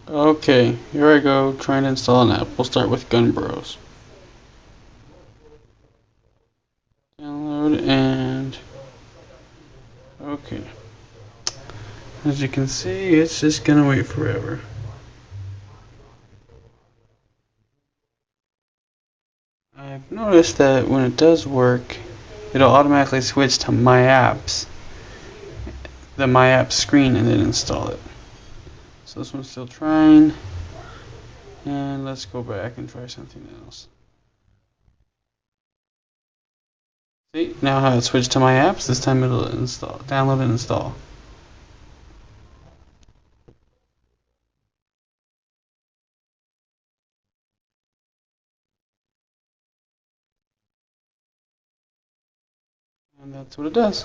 Okay, here I go trying to install an app. We'll start with Gun Bros. Download and okay. As you can see, it's just gonna wait forever. I've noticed that when it does work, it'll automatically switch to My Apps, the My Apps screen, and then install it. So this one's still trying, and let's go back and try something else. See, now how it switched to My Apps, this time it'll install, download and install. And that's what it does.